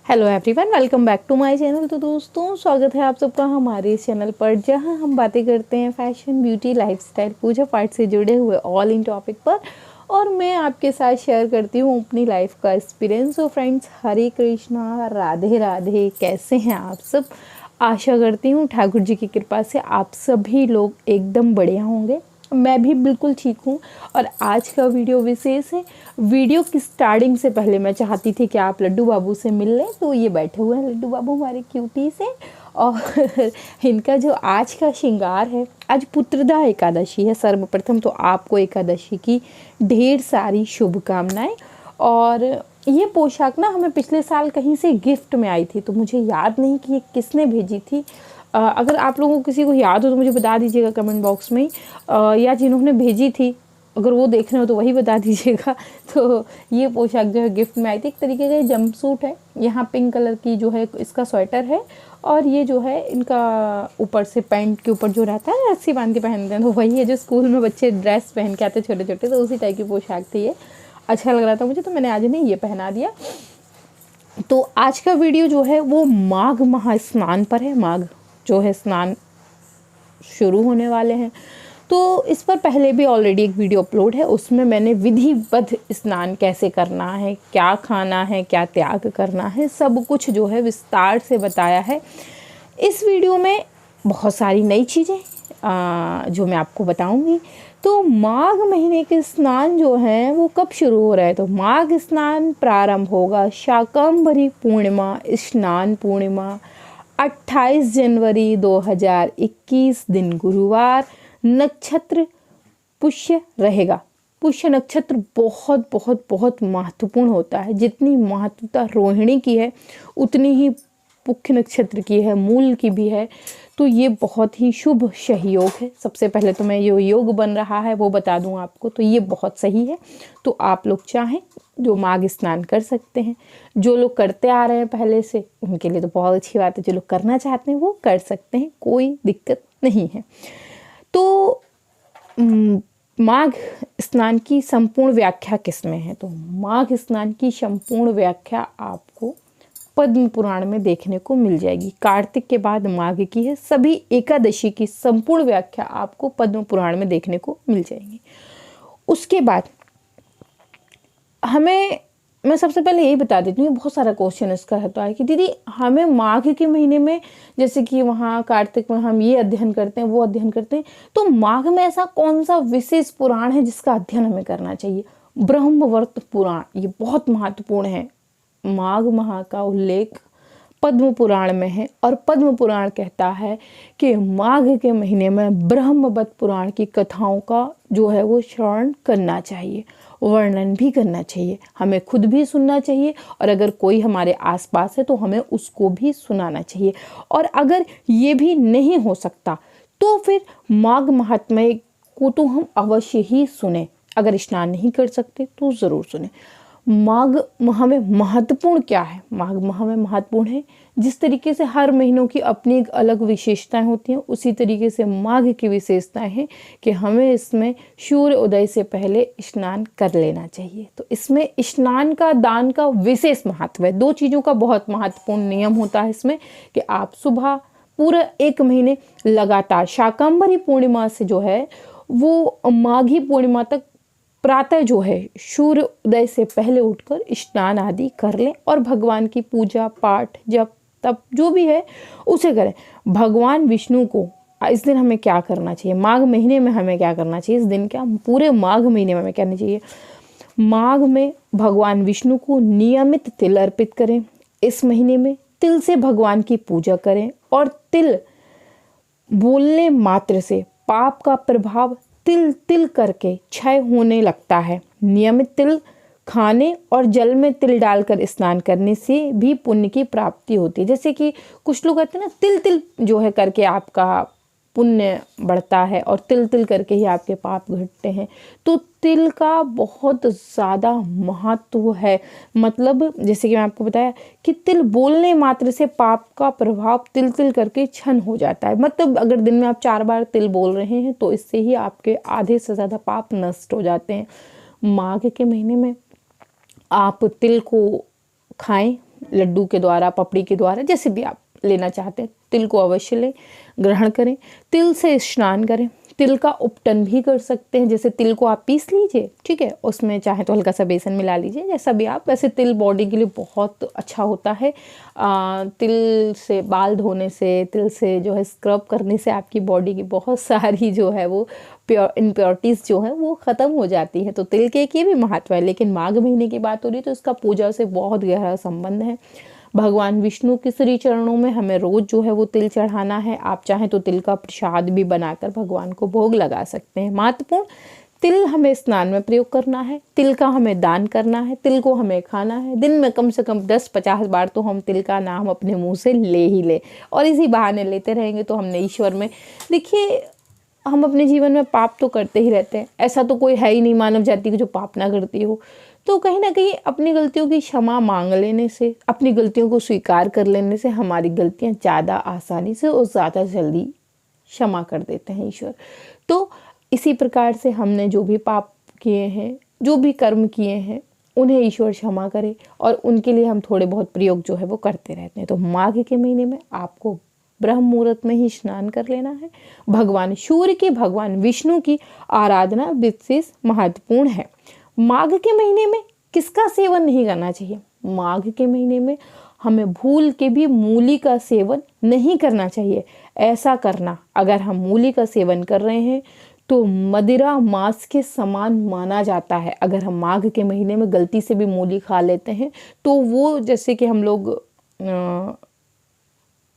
Hello everyone, welcome back to my channel. तो दोस्तों, स्वागत है आप सबका हमारे इस चैनल पर, जहां हम बातें करते हैं फैशन, ब्यूटी, लाइफस्टाइल, पूजा पाठ से जुड़े हुए ऑल इन टॉपिक पर। और मैं आपके साथ शेयर करती हूँ अपनी लाइफ का एक्सपीरियंस। तो फ्रेंड्स, हरे कृष्णा, राधे राधे। कैसे हैं आप सब? आशा करती हूँ ठाकुर जी की कृपा से आप सभी लोग एकदम बढ़िया होंगे। मैं भी बिल्कुल ठीक हूँ। और आज का वीडियो विशेष है। वीडियो की स्टार्टिंग से पहले मैं चाहती थी कि आप लड्डू बाबू से मिल लें। तो ये बैठे हुए हैं लड्डू बाबू हमारे क्यूटी से। और इनका जो आज का श्रृंगार है, आज पुत्रदा एकादशी है। सर्वप्रथम तो आपको एकादशी की ढेर सारी शुभकामनाएं। और ये पोशाक ना हमें पिछले साल कहीं से गिफ्ट में आई थी, तो मुझे याद नहीं कि ये किसने भेजी थी। अगर आप लोगों को किसी को याद हो तो मुझे बता दीजिएगा कमेंट बॉक्स में। या जिन्होंने भेजी थी, अगर वो देख रहे हो तो वही बता दीजिएगा। तो ये पोशाक जो है गिफ्ट में आई थी। एक तरीके का जंप सूट है, यहाँ पिंक कलर की जो है इसका स्वेटर है। और ये जो है इनका ऊपर से पैंट के ऊपर जो रहता है रस्सी बांध के पहनते हैं, तो वही है जो स्कूल में बच्चे ड्रेस पहन के आते छोटे छोटे, तो उसी टाइप की पोशाक थी ये। अच्छा लग रहा था मुझे, तो मैंने आज नहीं ये पहना दिया। तो आज का वीडियो जो है वो माघ महास्नान पर है। माघ जो है स्नान शुरू होने वाले हैं, तो इस पर पहले भी ऑलरेडी एक वीडियो अपलोड है। उसमें मैंने विधिवत स्नान कैसे करना है, क्या खाना है, क्या त्याग करना है, सब कुछ जो है विस्तार से बताया है। इस वीडियो में बहुत सारी नई चीज़ें जो मैं आपको बताऊंगी। तो माघ महीने के स्नान जो हैं वो कब शुरू हो रहा है? तो माघ स्नान प्रारंभ होगा शाकंभरी पूर्णिमा, स्नान पूर्णिमा 28 जनवरी 2021 दिन गुरुवार। नक्षत्र पुष्य रहेगा। पुष्य नक्षत्र बहुत बहुत बहुत महत्वपूर्ण होता है। जितनी महत्वता रोहिणी की है उतनी ही पुष्य नक्षत्र की है, मूल की भी है। तो ये बहुत ही शुभ सहयोग है। सबसे पहले तो मैं जो योग बन रहा है वो बता दूं आपको, तो ये बहुत सही है। तो आप लोग चाहें जो माघ स्नान कर सकते हैं। जो लोग करते आ रहे हैं पहले से, उनके लिए तो बहुत अच्छी बात है। जो लोग करना चाहते हैं वो कर सकते हैं, कोई दिक्कत नहीं है। तो माघ स्नान की संपूर्ण व्याख्या किसमें है? तो माघ स्नान की संपूर्ण व्याख्या आपको पद्म पुराण में देखने को मिल जाएगी। कार्तिक के बाद माघ की है। सभी एकादशी की संपूर्ण व्याख्या आपको पद्म पुराण में देखने को मिल जाएगी। उसके बाद मैं सबसे पहले यही बता देती हूँ, बहुत सारा क्वेश्चन इसका रहता है कि दीदी हमें माघ के महीने में, जैसे कि वहाँ कार्तिक में हम ये अध्ययन करते हैं, वो अध्ययन करते हैं, तो माघ में ऐसा कौन सा विशेष पुराण है जिसका अध्ययन हमें करना चाहिए? ब्रह्मवर्त पुराण, ये बहुत महत्वपूर्ण है। माघ माह का उल्लेख पद्म पुराण में है, और पद्म पुराण कहता है कि माघ के महीने में ब्रह्मवत पुराण की कथाओं का जो है वो श्रवण करना चाहिए, वर्णन भी करना चाहिए, हमें खुद भी सुनना चाहिए, और अगर कोई हमारे आसपास है तो हमें उसको भी सुनाना चाहिए। और अगर ये भी नहीं हो सकता तो फिर माघ महात्म्य को तो हम अवश्य ही सुने। अगर स्नान नहीं कर सकते तो ज़रूर सुने। माघ माह में महत्वपूर्ण क्या है? माघ माह में महत्वपूर्ण है, जिस तरीके से हर महीनों की अपनी एक अलग विशेषताएं होती हैं, उसी तरीके से माघ की विशेषताएं हैं कि हमें इसमें सूर्य उदय से पहले स्नान कर लेना चाहिए। तो इसमें स्नान का, दान का विशेष महत्व है। दो चीज़ों का बहुत महत्वपूर्ण नियम होता है इसमें कि आप सुबह पूरा एक महीने लगातार शाकंभरी पूर्णिमा से जो है वो माघी पूर्णिमा तक प्रातः जो है सूर्य उदय से पहले उठकर स्नान आदि कर लें, और भगवान की पूजा पाठ, जप तप जो भी है उसे करें। भगवान विष्णु को इस दिन हमें क्या करना चाहिए? माघ महीने में हमें क्या करना चाहिए इस दिन? क्या पूरे माघ महीने में हमें करना चाहिए? माघ में भगवान विष्णु को नियमित तिल अर्पित करें। इस महीने में तिल से भगवान की पूजा करें, और तिल बोलने मात्र से पाप का प्रभाव तिल तिल करके क्षय होने लगता है। नियमित तिल खाने और जल में तिल डालकर स्नान करने से भी पुण्य की प्राप्ति होती है। जैसे कि कुछ लोग कहते हैं ना, तिल तिल जो है करके आपका पुण्य बढ़ता है, और तिल तिल करके ही आपके पाप घटते हैं। तो तिल का बहुत ज़्यादा महत्व है। मतलब जैसे कि मैं आपको बताया कि तिल बोलने मात्र से पाप का प्रभाव तिल तिल करके क्षण हो जाता है। मतलब अगर दिन में आप 4 बार तिल बोल रहे हैं तो इससे ही आपके आधे से ज़्यादा पाप नष्ट हो जाते हैं। माघ के महीने में आप तिल को खाएं, लड्डू के द्वारा, पपड़ी के द्वारा, जैसे भी आप लेना चाहते हैं, तिल को अवश्य लें, ग्रहण करें। तिल से स्नान करें। तिल का उपटन भी कर सकते हैं, जैसे तिल को आप पीस लीजिए, ठीक है, उसमें चाहे तो हल्का सा बेसन मिला लीजिए, जैसा भी आप। वैसे तिल बॉडी के लिए बहुत अच्छा होता है। तिल से बाल धोने से, तिल से जो है स्क्रब करने से आपकी बॉडी की बहुत सारी जो है वो इम्प्योरिटीज़ जो है वो ख़त्म हो जाती है। तो तिल के एक ये भी महत्व है। लेकिन माघ महीने की बात हो रही है तो इसका पूजा से बहुत गहरा संबंध है। भगवान विष्णु के श्री चरणों में हमें रोज़ जो है वो तिल चढ़ाना है। आप चाहें तो तिल का प्रसाद भी बनाकर भगवान को भोग लगा सकते हैं। महत्वपूर्ण, तिल हमें स्नान में प्रयोग करना है, तिल का हमें दान करना है, तिल को हमें खाना है। दिन में कम से कम 10-50 बार तो हम तिल का नाम अपने मुंह से ले ही ले, और इसी बहाने लेते रहेंगे तो हमने ईश्वर में, देखिए हम अपने जीवन में पाप तो करते ही रहते हैं, ऐसा तो कोई है ही नहीं मानव जाति की जो पाप ना करती हो। तो कहीं ना कहीं अपनी गलतियों की क्षमा मांग लेने से, अपनी गलतियों को स्वीकार कर लेने से हमारी गलतियां ज़्यादा आसानी से और ज़्यादा जल्दी क्षमा कर देते हैं ईश्वर। तो इसी प्रकार से हमने जो भी पाप किए हैं, जो भी कर्म किए हैं, उन्हें ईश्वर क्षमा करे, और उनके लिए हम थोड़े बहुत प्रयोग जो है वो करते रहते हैं। तो माघ के महीने में आपको ब्रह्म मुहूर्त में ही स्नान कर लेना है। भगवान सूर्य की, भगवान विष्णु की आराधना विशेष महत्वपूर्ण है। माघ के महीने में किसका सेवन नहीं करना चाहिए? माघ के महीने में हमें भूल के भी मूली का सेवन नहीं करना चाहिए। ऐसा करना, अगर हम मूली का सेवन कर रहे हैं तो मदिरा मांस के समान माना जाता है। अगर हम माघ के महीने में गलती से भी मूली खा लेते हैं तो वो जैसे कि हम लोग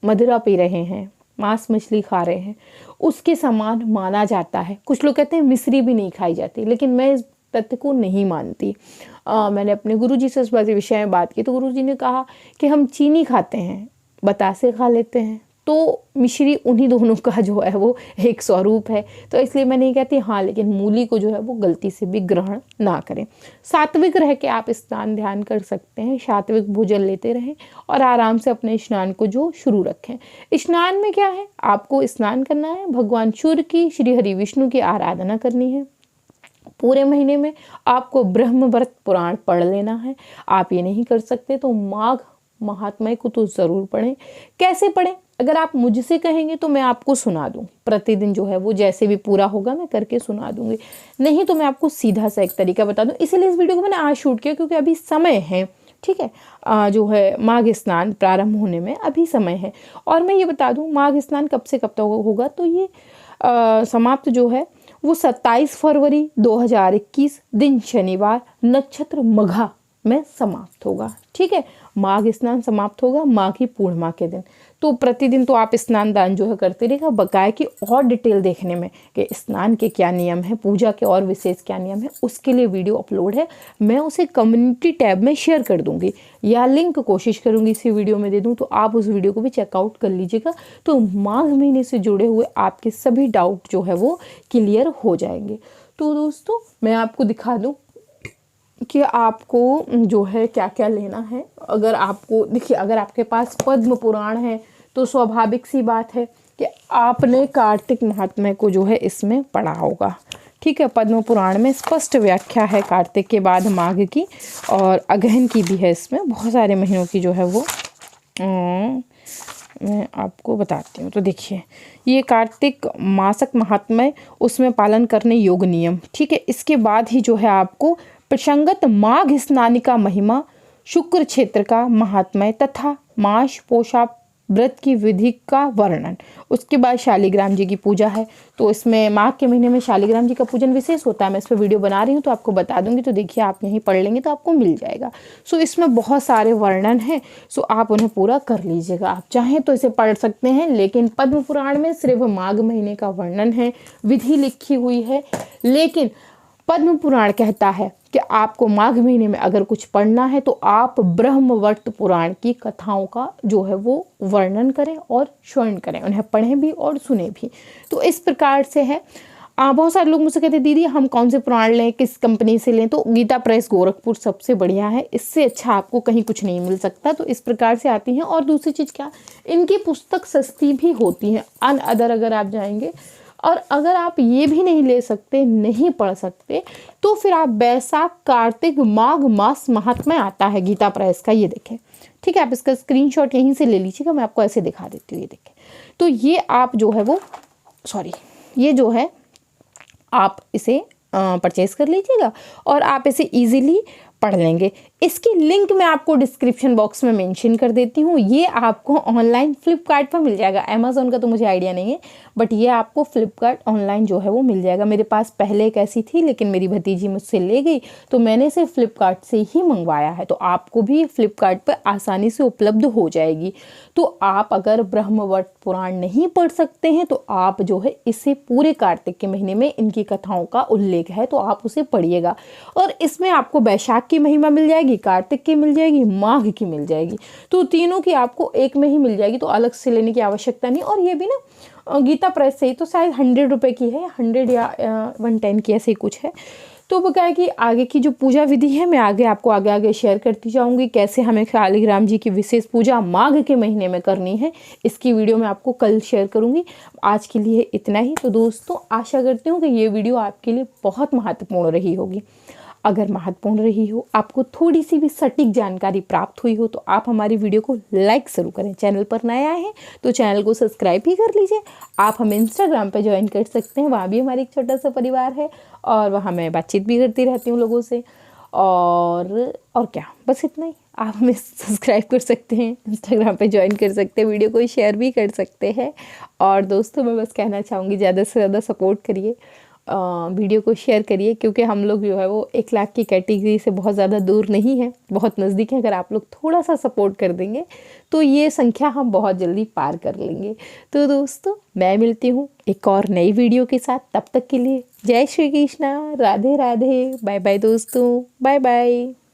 मदिरा पी रहे हैं, मांस मछली खा रहे हैं, उसके समान माना जाता है। कुछ लोग कहते हैं मिश्री भी नहीं खाई जाती, लेकिन मैं इस तथ्य को नहीं मानती। मैंने अपने गुरुजी से इस विषय में बात की तो गुरुजी ने कहा कि हम चीनी खाते हैं, बतासे खा लेते हैं, तो मिश्री उन्हीं दोनों का जो है वो एक स्वरूप है। तो इसलिए मैं नहीं कहती हाँ, लेकिन मूली को जो है वो गलती से भी ग्रहण ना करें। सात्विक रह के आप स्नान ध्यान कर सकते हैं, सात्विक भोजन लेते रहें और आराम से अपने स्नान को जो शुरू रखें। स्नान में क्या है, आपको स्नान करना है, भगवान सूर्य की, श्री हरि विष्णु की आराधना करनी है। पूरे महीने में आपको ब्रह्मव्रत पुराण पढ़ लेना है। आप ये नहीं कर सकते तो माघ महात्म्य को तो ज़रूर पढ़ें। कैसे पढ़ें? अगर आप मुझसे कहेंगे तो मैं आपको सुना दूँ, प्रतिदिन जो है वो जैसे भी पूरा होगा मैं करके सुना दूंगी। नहीं तो मैं आपको सीधा सा एक तरीका बता दूँ। इसीलिए इस वीडियो को मैंने आज शूट किया क्योंकि अभी समय है, ठीक है, जो है माघ स्नान प्रारंभ होने में अभी समय है। और मैं ये बता दूँ माघ स्नान कब से कब तक होगा, तो ये समाप्त जो है वो 27 फरवरी 2021 दिन शनिवार, नक्षत्र मघा में समाप्त होगा। ठीक है, माघ स्नान समाप्त होगा माघी पूर्णिमा के दिन। तो प्रतिदिन तो आप स्नान दान जो है करते रहेगा। बकाया की और डिटेल देखने में कि स्नान के क्या नियम है, पूजा के और विशेष क्या नियम है, उसके लिए वीडियो अपलोड है। मैं उसे कम्युनिटी टैब में शेयर कर दूंगी या लिंक कोशिश करूंगी इसी वीडियो में दे दूं, तो आप उस वीडियो को भी चेकआउट कर लीजिएगा। तो माघ महीने से जुड़े हुए आपके सभी डाउट जो है वो क्लियर हो जाएंगे। तो दोस्तों मैं आपको दिखा दूँ कि आपको जो है क्या क्या लेना है। अगर आपको देखिए, अगर आपके पास पद्म पुराण है तो स्वाभाविक सी बात है कि आपने कार्तिक महात्म्य को जो है इसमें पढ़ा होगा। ठीक है, पद्म पुराण में स्पष्ट व्याख्या है कार्तिक के बाद माघ की, और अगहन की भी है। इसमें बहुत सारे महीनों की जो है वो मैं आपको बताती हूँ। तो देखिए, ये कार्तिक मासक महात्म्य, उसमें पालन करने योग्य नियम। ठीक है, इसके बाद ही जो है आपको प्रसंगत माघ स्नान का महिमा, शुक्र क्षेत्र का महात्म्य तथा मास पोषा व्रत की विधि का वर्णन। उसके बाद शालिग्राम जी की पूजा है। तो इसमें माघ के महीने में शालिग्राम जी का पूजन विशेष होता है। मैं इस पर वीडियो बना रही हूँ तो आपको बता दूंगी, तो देखिए आप यहीं पढ़ लेंगे तो आपको मिल जाएगा। सो इसमें बहुत सारे वर्णन हैं, सो आप उन्हें पूरा कर लीजिएगा। आप चाहें तो इसे पढ़ सकते हैं, लेकिन पद्म पुराण में सिर्फ माघ महीने का वर्णन है, विधि लिखी हुई है। लेकिन पद्म पुराण कहता है कि आपको माघ महीने में अगर कुछ पढ़ना है तो आप ब्रह्मवर्त पुराण की कथाओं का जो है वो वर्णन करें और श्रवण करें, उन्हें पढ़ें भी और सुने भी। तो इस प्रकार से है। बहुत सारे लोग मुझसे कहते हैं दीदी हम कौन से पुराण लें, किस कंपनी से लें? तो गीता प्रेस गोरखपुर सबसे बढ़िया है, इससे अच्छा आपको कहीं कुछ नहीं मिल सकता। तो इस प्रकार से आती हैं। और दूसरी चीज़ क्या, इनकी पुस्तक सस्ती भी होती है अदर अगर आप जाएंगे। और अगर आप ये भी नहीं ले सकते, नहीं पढ़ सकते, तो फिर आप बैसाख कार्तिक माघ मास महात्म्य आता है गीता प्रेस का, ये देखें। ठीक है। आप इसका स्क्रीनशॉट यहीं से ले लीजिएगा, मैं आपको ऐसे दिखा देती हूँ। ये देखिए, तो ये आप जो है वो ये जो है आप इसे परचेज़ कर लीजिएगा और आप इसे ईज़िली पढ़ लेंगे। इसकी लिंक मैं आपको डिस्क्रिप्शन बॉक्स में मेंशन कर देती हूँ। ये आपको ऑनलाइन फ्लिपकार्ट पर मिल जाएगा, अमेज़ॉन का तो मुझे आइडिया नहीं है, बट ये आपको फ्लिपकार्ट ऑनलाइन जो है वो मिल जाएगा। मेरे पास पहले एक ऐसी थी, लेकिन मेरी भतीजी मुझसे ले गई, तो मैंने इसे फ्लिपकार्ट से ही मंगवाया है। तो आपको भी फ्लिपकार्ट पर आसानी से उपलब्ध हो जाएगी। तो आप अगर ब्रह्मवट पुराण नहीं पढ़ सकते हैं तो आप जो है इसे पूरे कार्तिक के महीने में इनकी कथाओं का उल्लेख है, तो आप उसे पढ़िएगा। और इसमें आपको वैशाख की महिमा मिल जाएगी, कार्तिक की मिल जाएगी, माघ की मिल जाएगी। तो तीनों की आपको एक में ही मिल जाएगी, तो अलग से लेने की आवश्यकता नहीं। और ये भी ना गीता प्रेस से ही, तो शायद 100 रुपये की है, 100 या 110 की, ऐसे ही कुछ है। तो वो क्या है कि आगे की जो पूजा विधि है मैं आपको आगे शेयर करती जाऊंगी, कैसे हमें शालिग्राम जी की विशेष पूजा माघ के महीने में करनी है, इसकी वीडियो मैं आपको कल शेयर करूंगी। आज के लिए इतना ही। तो दोस्तों, आशा करती हूँ कि ये वीडियो आपके लिए बहुत महत्वपूर्ण रही होगी। अगर महत्वपूर्ण रही हो, आपको थोड़ी सी भी सटीक जानकारी प्राप्त हुई हो, तो आप हमारी वीडियो को लाइक ज़रूर करें। चैनल पर नए आए हैं तो चैनल को सब्सक्राइब भी कर लीजिए। आप हमें इंस्टाग्राम पे ज्वाइन कर सकते हैं, वहाँ भी हमारी एक छोटा सा परिवार है और वहाँ मैं बातचीत भी करती रहती हूँ लोगों से। और क्या, बस इतना ही। आप हमें सब्सक्राइब कर सकते हैं, इंस्टाग्राम पे ज्वाइन कर सकते हैं, वीडियो को शेयर भी कर सकते हैं। और दोस्तों, मैं बस कहना चाहूँगी, ज़्यादा से ज़्यादा सपोर्ट करिए, वीडियो को शेयर करिए, क्योंकि हम लोग जो है वो 1 लाख की कैटेगरी से बहुत ज़्यादा दूर नहीं है, बहुत नज़दीक है। अगर आप लोग थोड़ा सा सपोर्ट कर देंगे तो ये संख्या हम बहुत जल्दी पार कर लेंगे। तो दोस्तों, मैं मिलती हूँ एक और नई वीडियो के साथ। तब तक के लिए जय श्री कृष्णा, राधे राधे, बाय बाय दोस्तों, बाय बाय।